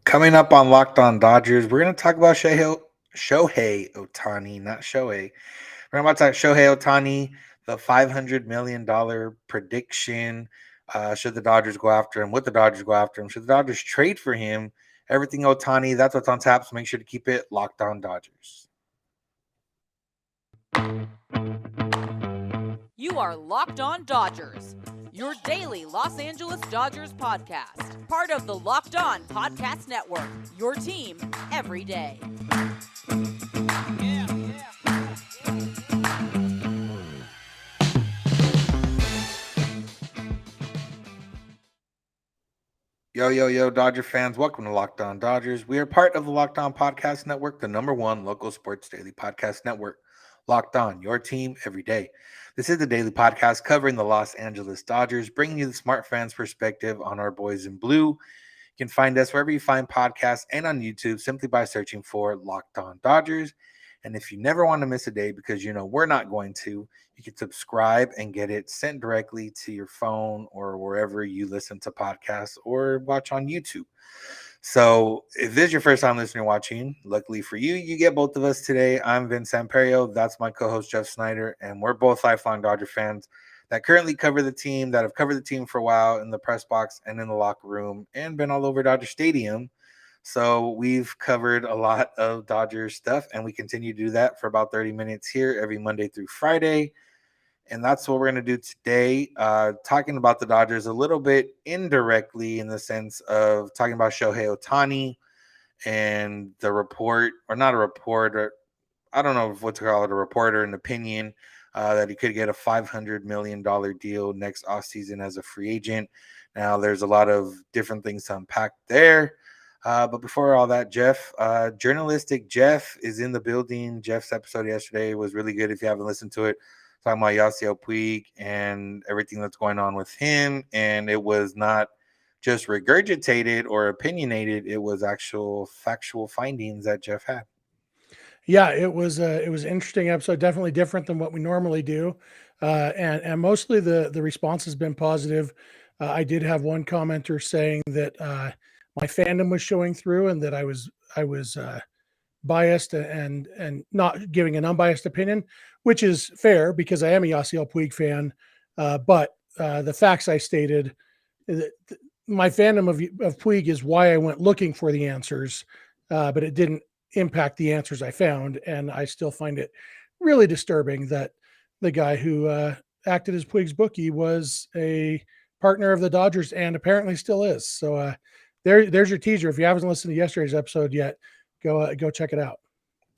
Coming up on Locked On Dodgers, we're going to talk about Shohei Ohtani, not Shohei. We're going to talk Shohei Ohtani, the $500 million prediction. Should the Dodgers go after him? Would the Dodgers go after him? Should the Dodgers trade for him? Everything Ohtani, that's what's on tap. So make sure to keep it Locked On Dodgers. You are Locked On Dodgers, your daily Los Angeles Dodgers podcast. Part of the Locked On Podcast Network, your team every day. Yo, Dodger fans. Welcome to Locked On Dodgers. We are part of the Locked On Podcast Network, the number one local sports daily podcast network. Locked On, your team every day. This is the daily podcast covering the Los Angeles Dodgers, bringing you the smart fans' perspective on our boys in blue. You can find us wherever you find podcasts and on YouTube simply by searching for Locked On Dodgers. And if you never want to miss a day, because you know we're not going to, you can subscribe and get it sent directly to your phone or wherever you listen to podcasts or watch on YouTube. So if this is your first time listening or watching, luckily for you, you get both of us today. I'm Vince Samperio. That's my co-host, Jeff Snider. And we're both lifelong Dodger fans that currently cover the team, that have covered the team for a while in the press box and in the locker room and been all over Dodger Stadium. So we've covered a lot of Dodgers stuff, and we continue to do that for about 30 minutes here every Monday through Friday. And that's what we're going to do today, talking about the Dodgers a little bit indirectly in the sense of talking about Shohei Ohtani and the report, or not a report, or I don't know what to call it, a report or an opinion that he could get a $500 million deal next offseason as a free agent. Now, there's a lot of different things to unpack there. But before all that, Jeff, journalistic Jeff is in the building. Jeff's episode yesterday was really good. If you haven't listened to it, talking about Yasiel Puig and everything that's going on with him. And it was not just regurgitated or opinionated. It was actual factual findings that Jeff had. Yeah, it was an interesting episode, definitely different than what we normally do. And mostly the response has been positive. I did have one commenter saying that my fandom was showing through and that I was biased and not giving an unbiased opinion, which is fair because I am a Yasiel Puig fan. But the facts I stated, my fandom of Puig is why I went looking for the answers, but it didn't impact the answers I found. And I still find it really disturbing that the guy who acted as Puig's bookie was a partner of the Dodgers and apparently still is. So there's your teaser. If you haven't listened to yesterday's episode yet, go check it out.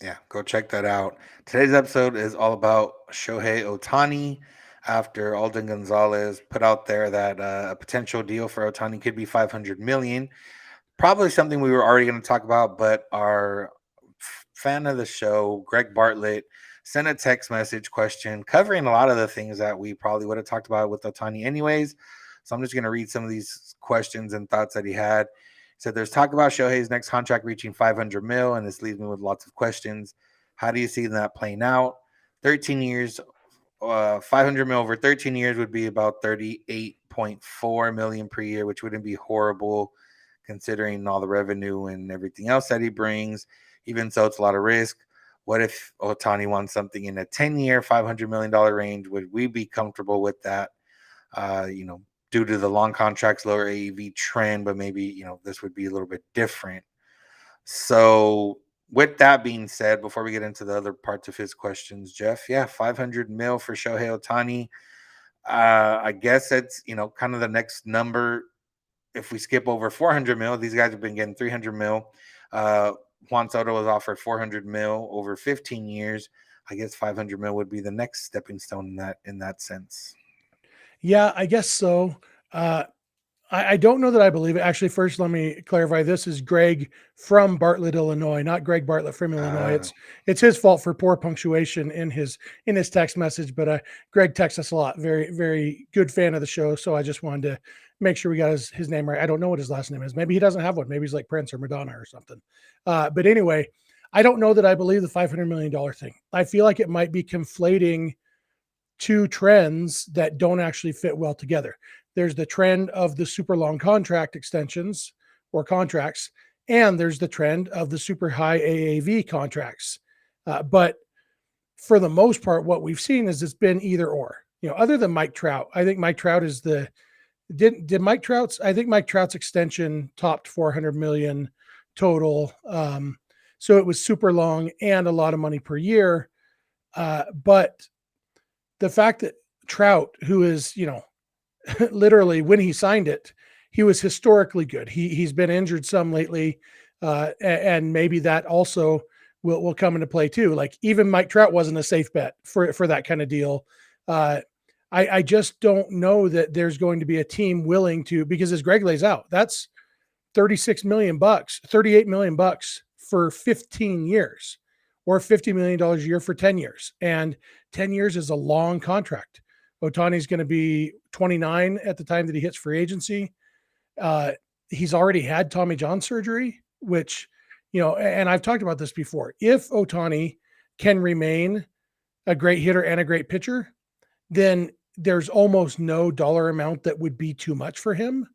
Yeah, go check that out. Today's episode is all about Shohei Ohtani after Alden Gonzalez put out there that a potential deal for Ohtani could be $500 million. Probably something we were already going to talk about, but our fan of the show, Greg Bartlett, sent a text message question covering a lot of the things that we probably would have talked about with Ohtani anyways. So I'm just going to read some of these questions and thoughts that he had. He said, there's talk about Shohei's next contract reaching $500 million, and this leaves me with lots of questions. How do you see that playing out? 13 years, $500 million over 13 years would be about $38.4 million per year, which wouldn't be horrible considering all the revenue and everything else that he brings. Even so, it's a lot of risk. What if Ohtani wants something in a 10-year, $500 million range? Would we be comfortable with that? Due to the long contracts, lower AEV trend, but maybe, this would be a little bit different. So with that being said, before we get into the other parts of his questions, Jeff, yeah, $500 million for Shohei Ohtani. I guess it's, kind of the next number. If we skip over $400 million, these guys have been getting $300 million. Juan Soto was offered $400 million over 15 years. I guess $500 million would be the next stepping stone in that sense. Yeah, I guess so. I don't know that I believe it. Actually, first, let me clarify. This is Greg from Bartlett, Illinois, not Greg Bartlett from Illinois. It's his fault for poor punctuation in his text message. But Greg texts us a lot. Very, very good fan of the show. So I just wanted to make sure we got his name right. I don't know what his last name is. Maybe he doesn't have one. Maybe he's like Prince or Madonna or something. But anyway, I don't know that I believe the $500 million thing. I feel like it might be conflating two trends that don't actually fit well together. There's the trend of the super long contract extensions or contracts, And there's the trend of the super high AAV contracts. But for the most part, what we've seen is it's been either or. Other than Mike Trout, I think Mike Trout is the did Mike Trout's I think Mike Trout's extension topped 400 million total. So it was super long and a lot of money per year. But the fact that Trout, who is, literally when he signed it, he was historically good. He's been injured some lately, and maybe that also will come into play too. Like even Mike Trout wasn't a safe bet for that kind of deal. Uh, I just don't know that there's going to be a team willing to, because as Greg lays out, that's 36 million bucks, 38 million bucks for 15 years, or $50 million a year for 10 years. And 10 years is a long contract. Ohtani's going to be 29 at the time that he hits free agency. He's already had Tommy John surgery, which, and I've talked about this before. If Ohtani can remain a great hitter and a great pitcher, then there's almost no dollar amount that would be too much for him,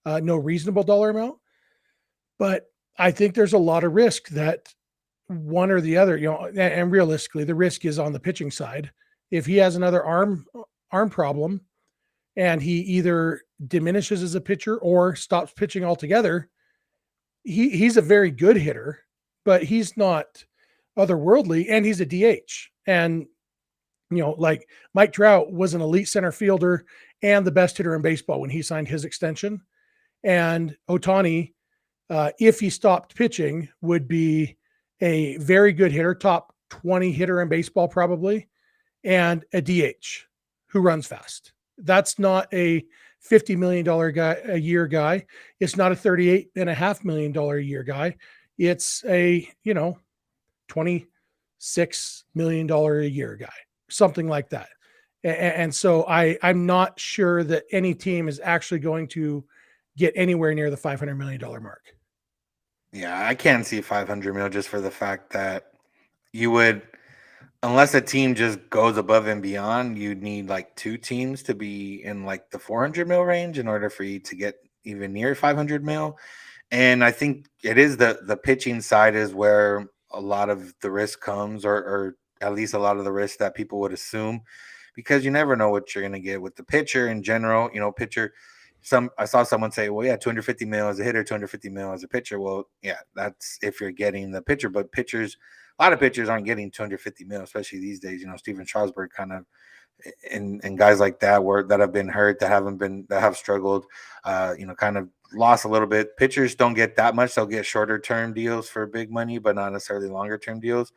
no reasonable dollar amount. But I think there's a lot of risk that one or the other, and realistically, the risk is on the pitching side. If he has another arm problem and he either diminishes as a pitcher or stops pitching altogether, he's a very good hitter, but he's not otherworldly, and he's a DH. And like Mike Trout was an elite center fielder and the best hitter in baseball when he signed his extension. And Ohtani, if he stopped pitching, would be a very good hitter, top 20 hitter in baseball probably, and a DH who runs fast. That's not a $50 million guy a year guy. It's not a $38.5 million a year guy. It's a, $26 million a year guy, something like that. And so I'm not sure that any team is actually going to get anywhere near the $500 million mark. Yeah, I can't see 500 mil just for the fact that you would, unless a team just goes above and beyond, you'd need like two teams to be in like the 400 mil range in order for you to get even near 500 mil. And I think it is the pitching side is where a lot of the risk comes, or at least a lot of the risk that people would assume, because you never know what you're going to get with the pitcher in general. Pitcher. I saw someone say, well, yeah, 250 mil as a hitter, 250 mil as a pitcher. Well, yeah, that's if you're getting the pitcher, but a lot of pitchers aren't getting 250 mil, especially these days. Steven Strasburg kind of, and guys like that have been hurt, that have struggled, kind of lost a little bit. Pitchers don't get that much. They'll get shorter term deals for big money, but not necessarily longer term deals,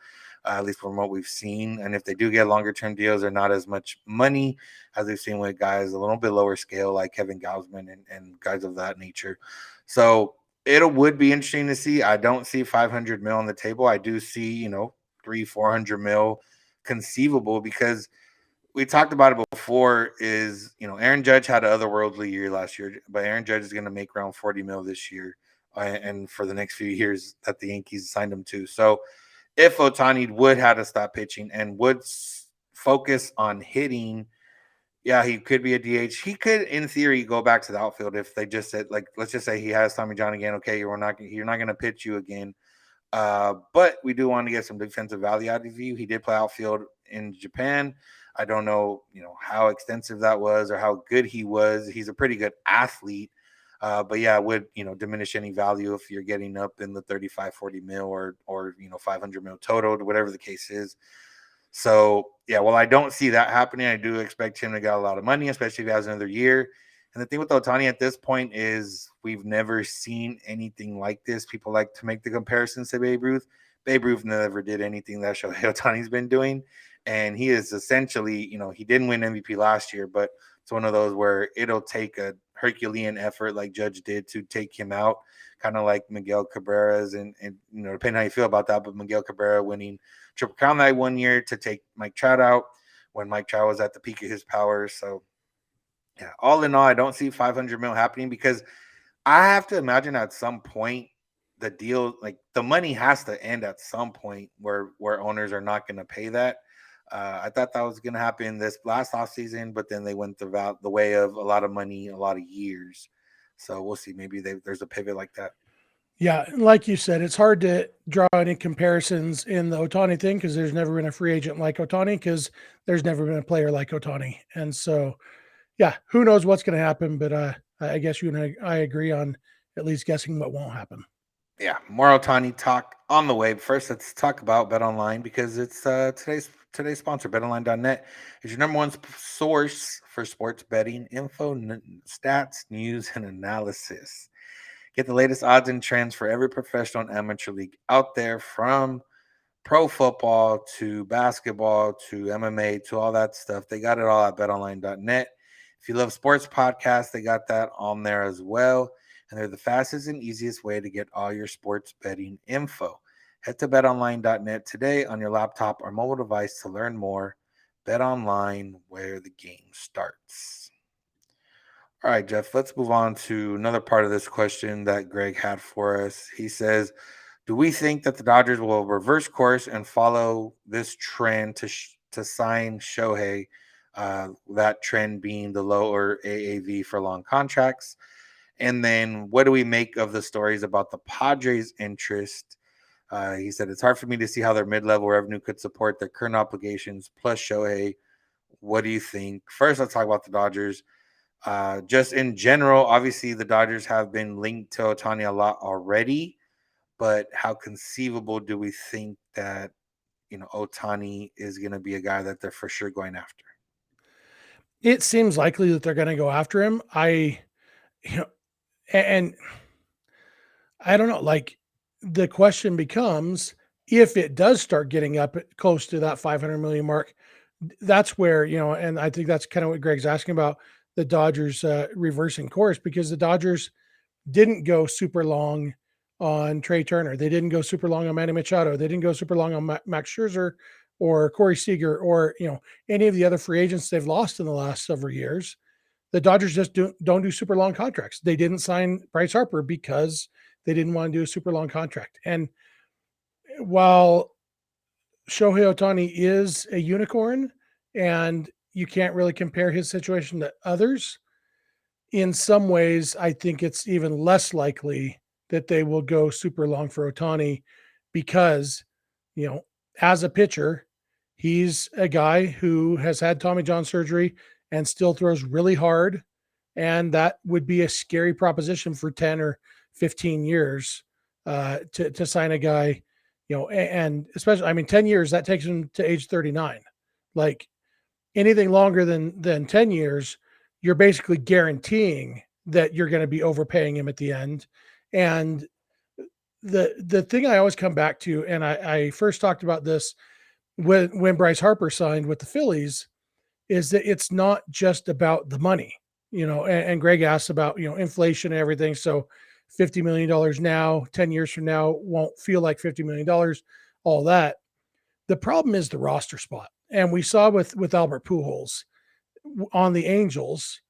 at least from what we've seen. And if they do get longer term deals, they're not as much money as we've seen with guys a little bit lower scale, like Kevin Gausman and guys of that nature. So it would be interesting to see. I don't see 500 mil on the table. I do see, 400 mil conceivable, because we talked about it before, is, Aaron Judge had an otherworldly year last year, but Aaron Judge is going to make around 40 mil this year, and for the next few years that the Yankees signed him to. So if Ohtani would have to stop pitching and would focus on hitting, yeah, he could be a DH. He could, in theory, go back to the outfield if they just said, like, let's just say he has Tommy John again. Okay, you're not going to pitch you again. But we do want to get some defensive value out of you. He did play outfield in Japan. I don't know, how extensive that was or how good he was. He's a pretty good athlete. But yeah, it would, diminish any value if you're getting up in the 35, 40 mil or 500 mil total, whatever the case is. So yeah, well, I don't see that happening. I do expect him to get a lot of money, especially if he has another year. And the thing with Ohtani at this point is we've never seen anything like this. People like to make the comparisons to Babe Ruth. Babe Ruth never did anything that Shohei Ohtani's been doing. And he is essentially, he didn't win MVP last year, but it's one of those where it'll take a Herculean effort like Judge did to take him out, kind of like Miguel Cabrera's, and depending how you feel about that, but Miguel Cabrera winning Triple Crown that one year to take Mike Trout out when Mike Trout was at the peak of his powers. So yeah, all in all, I don't see 500 mil happening, because I have to imagine at some point the deal, like the money has to end at some point where owners are not going to pay that. I thought that was going to happen this last offseason, but then they went the way of a lot of money, a lot of years. So we'll see. Maybe there's a pivot like that. Yeah, like you said, it's hard to draw any comparisons in the Ohtani thing because there's never been a free agent like Ohtani because there's never been a player like Ohtani. And so, yeah, who knows what's going to happen? But I guess you and I agree on at least guessing what won't happen. Yeah, more Otani talk on the way. First, let's talk about BetOnline because it's today's sponsor. BetOnline.net is your number one source for sports betting info, stats, news, and analysis. Get the latest odds and trends for every professional and amateur league out there, from pro football to basketball to MMA to all that stuff. They got it all at betonline.net. If you love sports podcasts, they got that on there as well. And they're the fastest and easiest way to get all your sports betting info. Head to betonline.net today on your laptop or mobile device to learn more. BetOnline, where the game starts. All right, Jeff, let's move on to another part of this question that Greg had for us. He says, do we think that the Dodgers will reverse course and follow this trend to sign Shohei? That trend being the lower AAV for long contracts. And then, what do we make of the stories about the Padres' interest? He said it's hard for me to see how their mid-level revenue could support their current obligations plus Shohei. What do you think? First, let's talk about the Dodgers. Just in general, obviously the Dodgers have been linked to Ohtani a lot already, but how conceivable do we think that Ohtani is going to be a guy that they're for sure going after? It seems likely that they're going to go after him. You know, and I don't know. Like the question becomes, if it does start getting up close to that 500 million mark, that's where, and I think that's kind of what Greg's asking about, the Dodgers reversing course, because the Dodgers didn't go super long on Trey Turner. They didn't go super long on Manny Machado. They didn't go super long on Max Scherzer or Corey Seager or, any of the other free agents they've lost in the last several years. The Dodgers just don't do super long contracts. They didn't sign Bryce Harper because they didn't want to do a super long contract. And while Shohei Ohtani is a unicorn and you can't really compare his situation to others, in some ways, I think it's even less likely that they will go super long for Ohtani because, you know, as a pitcher, he's a guy who has had Tommy John surgery and still throws really hard. And that would be a scary proposition for 10 or 15 years to sign a guy, and especially, I mean, 10 years, that takes him to age 39. Like anything longer than 10 years, you're basically guaranteeing that you're going to be overpaying him at the end. And the thing I always come back to, and I first talked about this when Bryce Harper signed with the Phillies, is that it's not just about the money, and Greg asked about, inflation and everything. So $50 million now, 10 years from now, won't feel like $50 million, all that. The problem is the roster spot. And we saw with Albert Pujols on the Angels,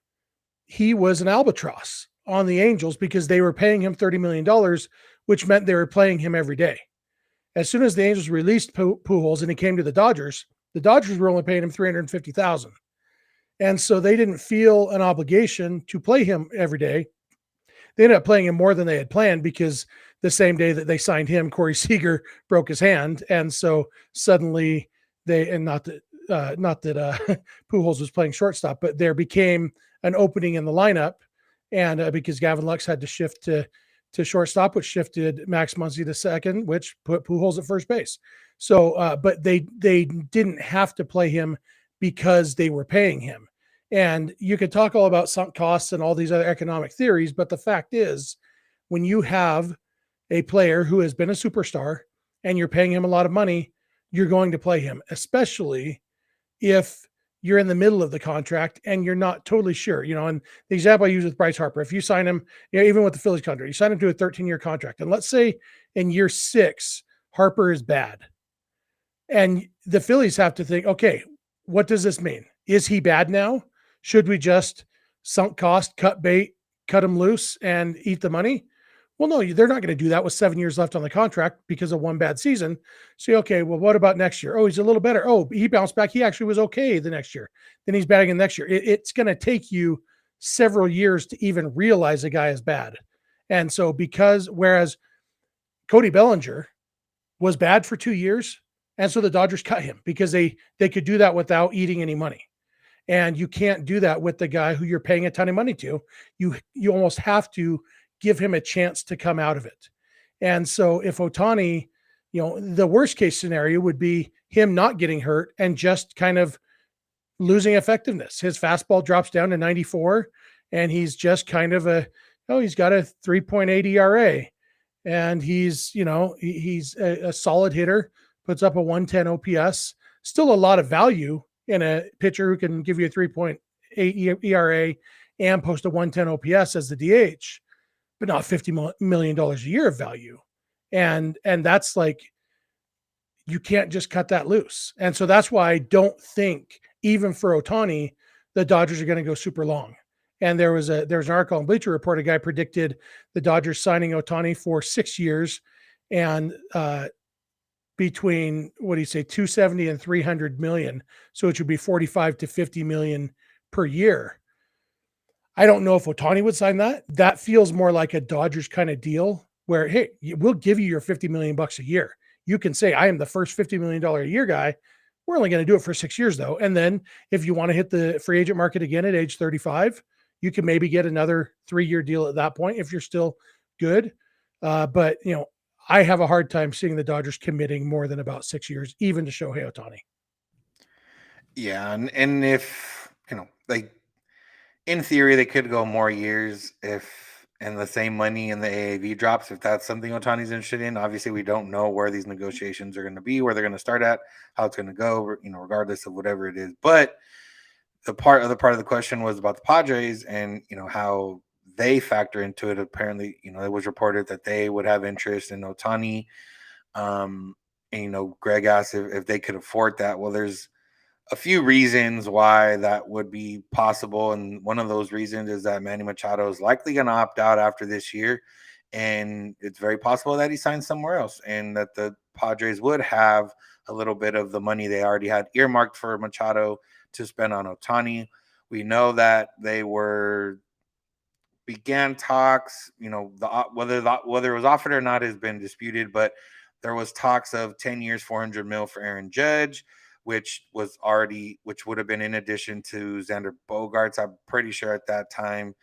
he was an albatross on the Angels because they were paying him $30 million, which meant they were playing him every day. As soon as the Angels released Pujols and he came to the Dodgers were only paying him $350,000. And so they didn't feel an obligation to play him every day. They ended up playing him more than they had planned because the same day that they signed him, Corey Seager broke his hand. And so suddenly not that Pujols was playing shortstop, but there became an opening in the lineup. And because Gavin Lux had to shift to shortstop, which shifted Max Muncy to second, which put Pujols at first base. So, but they didn't have to play him because they were paying him. And you could talk all about sunk costs and all these other economic theories, but the fact is, when you have a player who has been a superstar and you're paying him a lot of money, you're going to play him, especially if you're in the middle of the contract and you're not totally sure, and the example I use with Bryce Harper, if you sign him, even with the Phillies contract, you sign him to a 13-year contract. And let's say in year 6, Harper is bad. And the Phillies have to think, okay, what does this mean? Is he bad now? Should we just sunk cost, cut bait, cut him loose and eat the money? Well, no, they're not going to do that with 7 years left on the contract because of one bad season. So, okay, well, what about next year? Oh, he's a little better. Oh, he bounced back. He actually was okay the next year. Then he's bad again next year. It's going to take you several years to even realize a guy is bad. And so whereas Cody Bellinger was bad for 2 years, and so the Dodgers cut him because they could do that without eating any money. And you can't do that with the guy who you're paying a ton of money to. You almost have to give him a chance to come out of it. And so if Ohtani, the worst case scenario would be him not getting hurt and just kind of losing effectiveness. His fastball drops down to 94 and he's just kind of he's got a 3.8 ERA and he's a solid hitter, puts up a 110 OPS, still a lot of value in a pitcher who can give you a 3.8 ERA and post a 110 OPS as the DH, but not $50 million a year of value. And that's like, you can't just cut that loose. And so that's why I don't think, even for Ohtani, the Dodgers are going to go super long. And there was an article on Bleacher Report. A guy predicted the Dodgers signing Ohtani for 6 years and between, what do you say, 270 and 300 million. So it should be 45 to 50 million per year. I don't know if Ohtani would sign that. That feels more like a Dodgers kind of deal where, hey, we'll give you your 50 million bucks a year. You can say, I am the first $50 million a year guy. We're only going to do it for 6 years though. And then if you want to hit the free agent market again at age 35, you can maybe get another 3-year deal at that point if you're still good. But I have a hard time seeing the Dodgers committing more than about 6 years, even to Shohei Ohtani. Yeah, and if like in theory they could go more years and the same money in the AAV drops if that's something Otani's interested in. Obviously, we don't know where these negotiations are going to be, where they're going to start at, how it's going to go, regardless of whatever it is. But the part of the question was about the Padres and how they factor into it. Apparently, it was reported that they would have interest in Ohtani. And Greg asked if they could afford that. Well, there's a few reasons why that would be possible, and one of those reasons is that Manny Machado is likely going to opt out after this year, and it's very possible that he signs somewhere else, and that the Padres would have a little bit of the money they already had earmarked for Machado to spend on Ohtani. We know that they began talks. Whether it was offered or not has been disputed, but there was talks of 10 years, $400 million for Aaron Judge, which would have been in addition to Xander Bogaerts, I'm pretty sure at that time,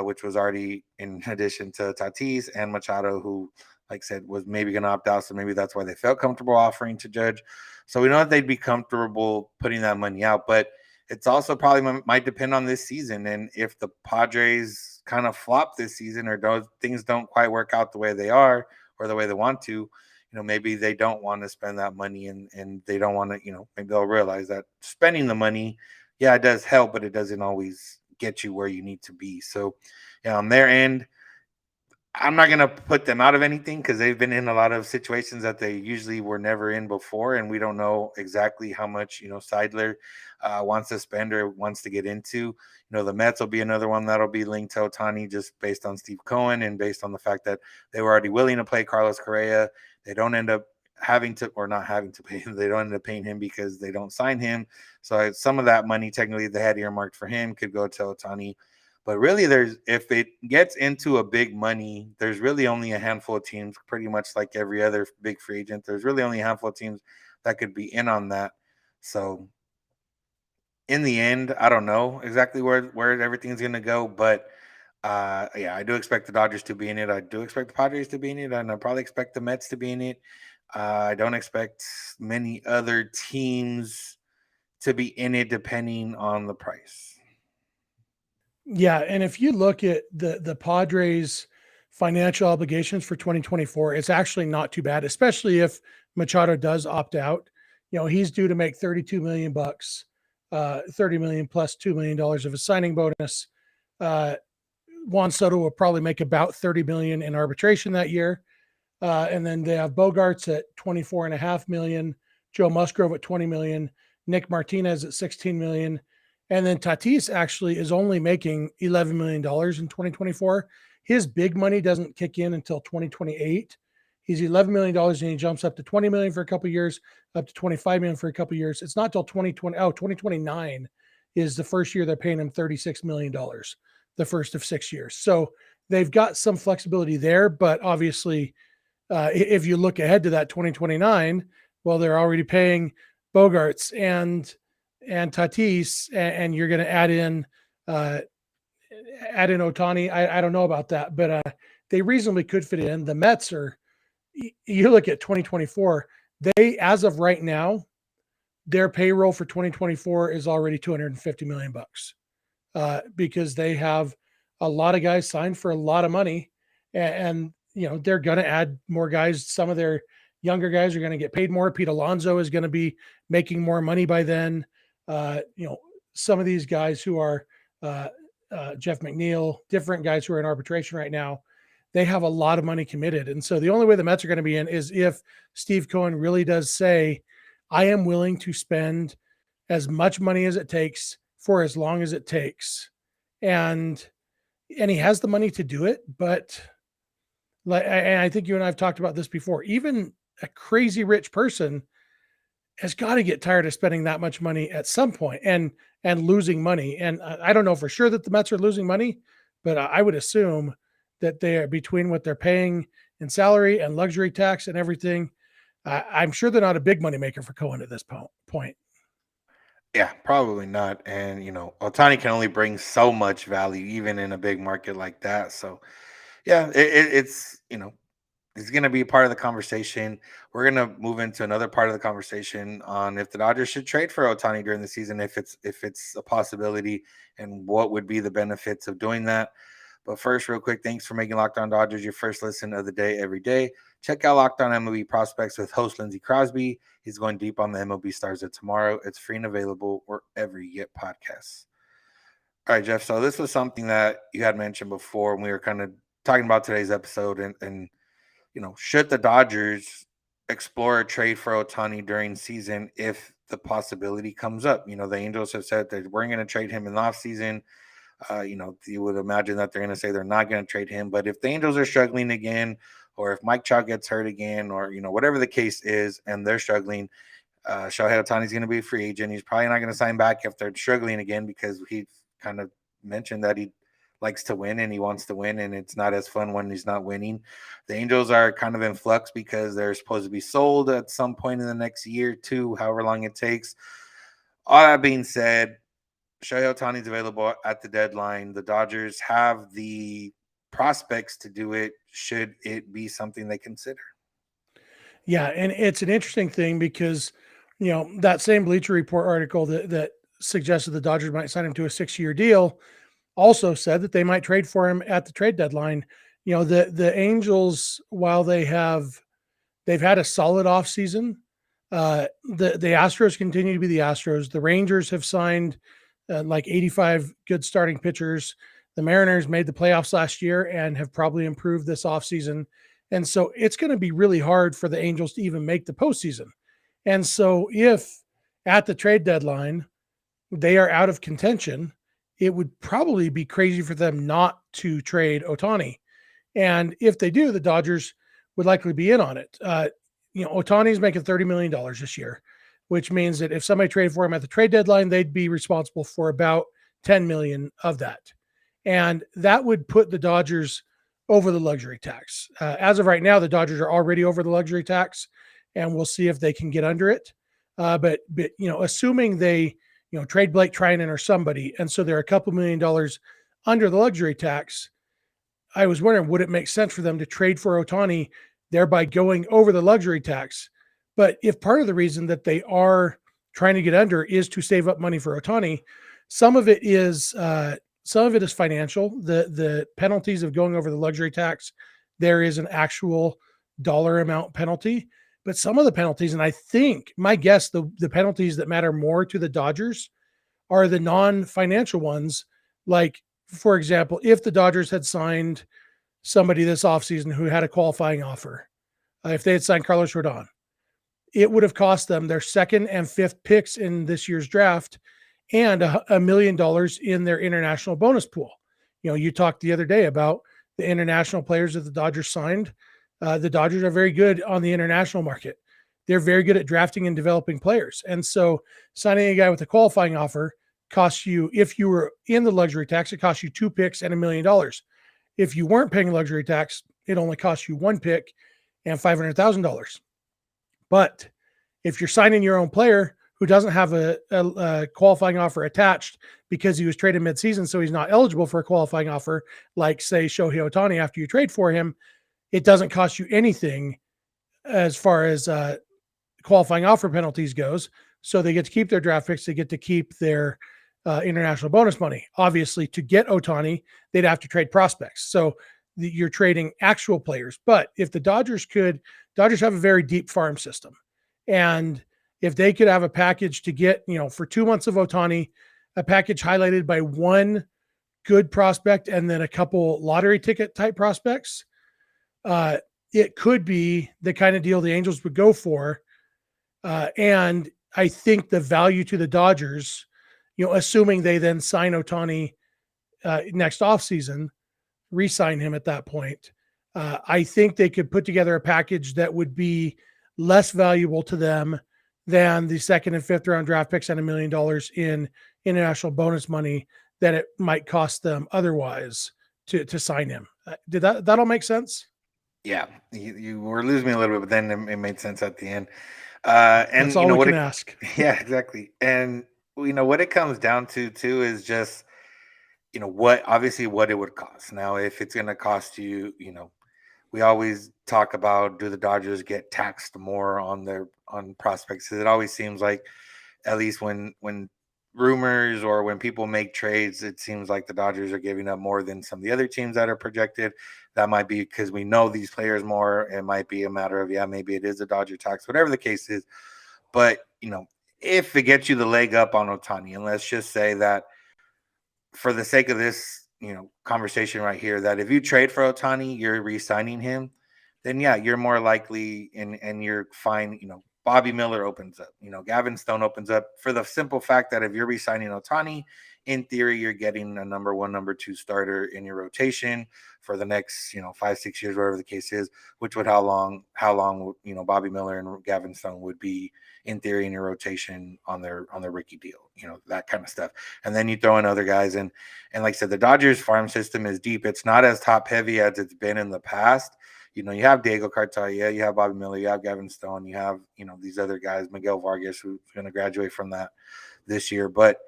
which was already in addition to Tatis and Machado, who, like I said, was maybe going to opt out. So maybe that's why they felt comfortable offering to Judge. So we know that they'd be comfortable putting that money out, but it's also probably might depend on this season. And if the Padres kind of flop this season or things don't quite work out the way they are or the way they want to, maybe they don't want to spend that money and they don't want to, maybe they'll realize that spending the money, yeah, it does help, but it doesn't always get you where you need to be. So on their end, I'm not going to put them out of anything because they've been in a lot of situations that they usually were never in before. And we don't know exactly how much, Seidler wants to spend or wants to get into. The Mets will be another one that'll be linked to Ohtani just based on Steve Cohen and based on the fact that they were already willing to play Carlos Correa. They don't end up having to or not having to pay him. They don't end up paying him because they don't sign him. So some of that money technically they had earmarked for him could go to Ohtani. But really, if it gets into a big money, there's really only a handful of teams, pretty much like every other big free agent. There's really only a handful of teams that could be in on that. So in the end, I don't know exactly where everything's going to go. But yeah, I do expect the Dodgers to be in it. I do expect the Padres to be in it. And I probably expect the Mets to be in it. I don't expect many other teams to be in it depending on the price. Yeah, and if you look at the Padres' financial obligations for 2024, it's actually not too bad, especially if Machado does opt out. He's due to make 32 million bucks, 30 million plus $2 million of a signing bonus. Juan Soto will probably make about 30 million in arbitration that year. And then they have Bogarts at 24.5 million, Joe Musgrove at 20 million, Nick Martinez at 16 million. And then Tatis actually is only making $11 million in 2024. His big money doesn't kick in until 2028. He's $11 million and he jumps up to 20 million for a couple of years, up to 25 million for a couple of years. It's not till 2029 is the first year they're paying him $36 million, the first of 6 years. So they've got some flexibility there, but obviously If you look ahead to that 2029, well, they're already paying Bogarts and Tatis, and you're going to uh, add in Otani. I don't know about that, but they reasonably could fit in. The Mets are. You look at 2024. They, as of right now, their payroll for 2024 is already 250 million bucks, because they have a lot of guys signed for a lot of money, and they're going to add more guys. Some of their younger guys are going to get paid more. Pete Alonso is going to be making more money by then. Some of these guys who are uh, Jeff McNeil, different guys who are in arbitration right now, they have a lot of money committed. And so the only way the Mets are going to be in is if Steve Cohen really does say, I am willing to spend as much money as it takes for as long as it takes. And he has the money to do it, but and I think you and I have talked about this before, even a crazy rich person has got to get tired of spending that much money at some point and losing money. And I don't know for sure that the Mets are losing money, but I would assume that they are, between what they're paying in salary and luxury tax and everything. I'm sure they're not a big money maker for Cohen at this point. Yeah, probably not. And Otani can only bring so much value, even in a big market like that. So, yeah, it's he's going to be a part of the conversation. We're going to move into another part of the conversation on if the Dodgers should trade for Otani during the season, if it's a possibility, and what would be the benefits of doing that. But first, real quick, thanks for making Locked On Dodgers your first listen of the day every day. Check out Locked On MLB Prospects with host Lindsey Crosby. He's going deep on the MLB stars of tomorrow. It's free and available wherever you get podcasts. All right, Jeff. So this was something that you had mentioned before, and we were kind of talking about today's episode, and should the Dodgers explore a trade for Otani during season if the possibility comes up? The Angels have said that we're going to trade him in the offseason. You would imagine that they're going to say they're not going to trade him. But if the Angels are struggling again, or if Mike Trout gets hurt again, or whatever the case is, and they're struggling, Shohei Ohtani is going to be a free agent. He's probably not going to sign back if they're struggling again, because he kind of mentioned that he likes to win and he wants to win, and it's not as fun when he's not winning. The Angels are kind of in flux because they're supposed to be sold at some point in the next year, two, however long it takes. All that being said, Shohei Ohtani is available at the deadline. The Dodgers have the prospects to do it. Should it be something they consider? Yeah, and it's an interesting thing because, that same Bleacher Report article that suggested the Dodgers might sign him to a 6-year deal also said that they might trade for him at the trade deadline. The Angels, while they've had a solid offseason, the Astros continue to be the Astros. The Rangers have signed like 85 good starting pitchers. The Mariners made the playoffs last year and have probably improved this offseason. And so it's going to be really hard for the Angels to even make the postseason. And so if at the trade deadline they are out of contention, it would probably be crazy for them not to trade Ohtani. And if they do, the Dodgers would likely be in on it. Ohtani's making $30 million this year, which means that if somebody traded for him at the trade deadline, they'd be responsible for about 10 million of that. And that would put the Dodgers over the luxury tax. As of right now, the Dodgers are already over the luxury tax, and we'll see if they can get under it. But assuming they trade Blake Trinan or somebody, and so they're a couple $1 million under the luxury tax, I was wondering, would it make sense for them to trade for Ohtani, thereby going over the luxury tax? But if part of the reason that they are trying to get under is to save up money for Ohtani, some of it is financial. The penalties of going over the luxury tax, there is an actual dollar amount penalty, but some of the penalties, and I think my guess, the penalties that matter more to the Dodgers are the non-financial ones. Like, for example, if the Dodgers had signed somebody this offseason who had a qualifying offer, if they had signed Carlos Rodon, it would have cost them their second and fifth picks in this year's draft and $1 million in their international bonus pool. You talked the other day about the international players that the Dodgers signed. The Dodgers are very good on the international market. They're very good at drafting and developing players. And so signing a guy with a qualifying offer costs you, if you were in the luxury tax, it costs you 2 picks and $1 million. If you weren't paying luxury tax, it only costs you 1 pick and $500,000. But if you're signing your own player who doesn't have a qualifying offer attached because he was traded midseason, so he's not eligible for a qualifying offer, like say Shohei Ohtani after you trade for him, it doesn't cost you anything as far as qualifying offer penalties goes. So they get to keep their draft picks. They get to keep their international bonus money. Obviously, to get Ohtani, they'd have to trade prospects. So you're trading actual players. But if the Dodgers have a very deep farm system. And if they could have a package to get, for 2 months of Ohtani, a package highlighted by one good prospect and then a couple lottery ticket type prospects, it could be the kind of deal the Angels would go for. And I think the value to the Dodgers, assuming they then sign Ohtani next offseason, re-sign him at that point, I think they could put together a package that would be less valuable to them than the second and fifth round draft picks and $1 million in international bonus money that it might cost them otherwise to sign him. Did that all make sense? Yeah, you were losing me a little bit, but then it made sense at the end. And that's all we can ask. Yeah, exactly. And what it comes down to too is just what it would cost. Now, if it's going to cost you, we always talk about, do the Dodgers get taxed more on prospects? It always seems like, at least when rumors or when people make trades, it seems like the Dodgers are giving up more than some of the other teams that are projected. That might be because we know these players more. It might be a matter of, maybe it is a Dodger tax, whatever the case is. But, if it gets you the leg up on Ohtani, and let's just say that for the sake of this, conversation right here, that if you trade for Ohtani, you're re-signing him, then yeah, you're more likely and you're fine. Bobby Miller opens up, Gavin Stone opens up, for the simple fact that if you're re-signing Ohtani, in theory, you're getting a number one, number two starter in your rotation for the next, 5-6 years, whatever the case is, which would how long, Bobby Miller and Gavin Stone would be in theory in your rotation on their rookie deal, that kind of stuff. And then you throw in other guys, and like I said, the Dodgers farm system is deep. It's not as top heavy as it's been in the past. You have Diego Cartaya, you have Bobby Miller, you have Gavin Stone, you have, these other guys, Miguel Vargas, who's going to graduate from that this year. But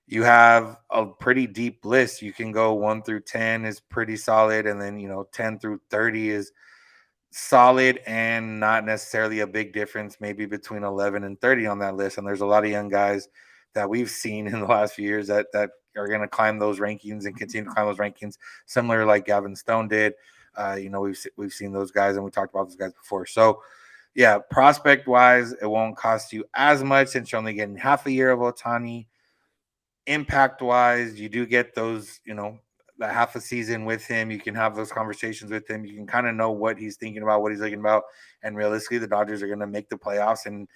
you have a pretty deep list. You can go 1 through 10 is pretty solid. And then, 10 through 30 is solid and not necessarily a big difference, maybe between 11 and 30 on that list. And there's a lot of young guys that we've seen in the last few years that are going to climb those rankings and continue to climb those rankings, similar like Gavin Stone did. We've seen those guys, and we talked about those guys before. So, yeah, prospect wise, it won't cost you as much since you're only getting half a year of Ohtani. Impact wise, you do get those, the half a season with him. You can have those conversations with him. You can kind of know what he's thinking about, what he's looking about. And realistically, the Dodgers are going to make the playoffs, and,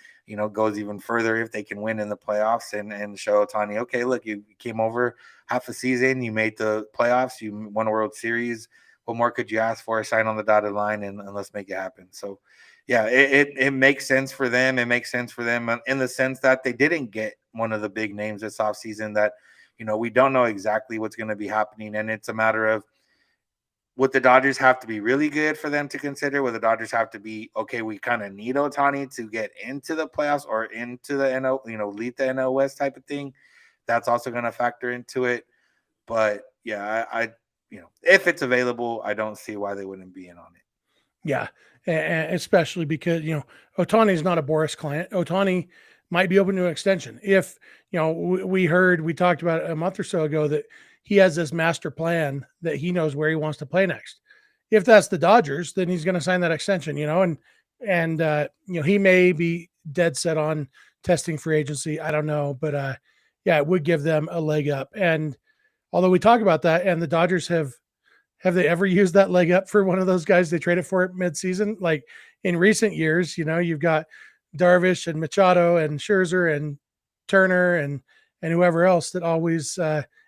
goes even further if they can win in the playoffs and show Ohtani, okay, look, you came over half a season, you made the playoffs, you won a World Series. What more could you ask for? Sign on the dotted line and let's make it happen. So, yeah, it makes sense for them. It makes sense for them in the sense that they didn't get one of the big names this offseason that, we don't know exactly what's going to be happening. And it's a matter of, would the Dodgers have to be really good for them to consider? Would the Dodgers have to be, okay, we kind of need Ohtani to get into the playoffs or into the NL, lead the NL West type of thing? That's also going to factor into it. But, yeah, I if it's available, I don't see why they wouldn't be in on it. Yeah, especially because, Ohtani is not a Boris client. Ohtani might be open to an extension. If, we talked about a month or so ago that he has this master plan that he knows where he wants to play next. If that's the Dodgers, then he's going to sign that extension, and he may be dead set on testing free agency. I don't know, but yeah, it would give them a leg up. And although we talk about that, and the Dodgers have they ever used that leg up for one of those guys they traded for at midseason? Like in recent years, you've got Darvish and Machado and Scherzer and Turner and whoever else that always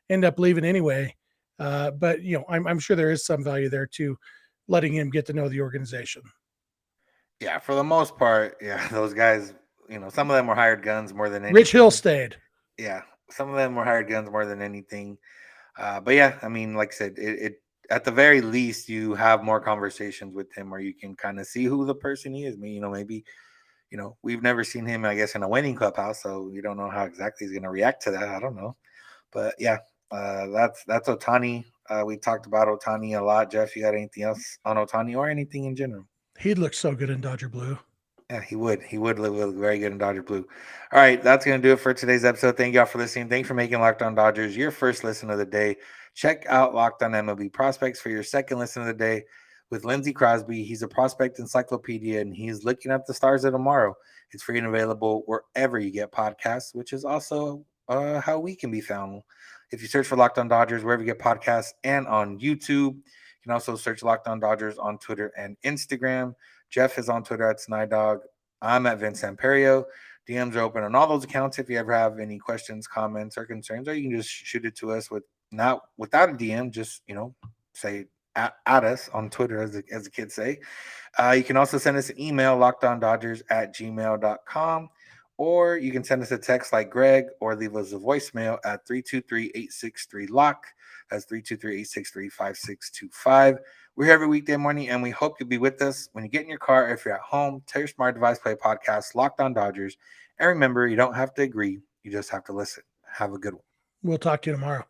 end up leaving anyway. But I'm sure there is some value there to letting him get to know the organization. Yeah, for the most part, yeah, those guys, some of them were hired guns more than anything. Rich Hill stayed. Yeah, some of them were hired guns more than anything. But yeah, I mean, like I said, it at the very least, you have more conversations with him, or you can kind of see who the person he is. Maybe we've never seen him, I guess, in a winning clubhouse, so we don't know how exactly he's going to react to that. I don't know, but yeah, that's Otani. We talked about Otani a lot. Jeff, you got anything else on Otani or anything in general? He'd look so good in Dodger blue. Yeah, he would. He would look very good in Dodger blue. All right, that's going to do it for today's episode. Thank y'all for listening. Thanks for making Locked On Dodgers your first listen of the day. Check out Locked On MLB Prospects for your second listen of the day with Lindsey Crosby. He's a prospect encyclopedia, and he's looking at the stars of tomorrow. It's free and available wherever you get podcasts, which is also how we can be found. If you search for Locked On Dodgers, wherever you get podcasts, and on YouTube, you can also search Locked On Dodgers on Twitter and Instagram. Jeff is on Twitter at Snydog. I'm at Vince Samperio. DMs are open on all those accounts. If you ever have any questions, comments, or concerns, or you can just shoot it to us without a DM. Just say at us on Twitter, as the kids say. You can also send us an email, lockedondodgers@gmail.com, or you can send us a text like Greg, or leave us a voicemail at 323-863-LOCK. That's 323-863-5625. We're here every weekday morning, and we hope you'll be with us when you get in your car. If you're at home, tell your smart device, play podcast, Locked On Dodgers. And remember, you don't have to agree. You just have to listen. Have a good one. We'll talk to you tomorrow.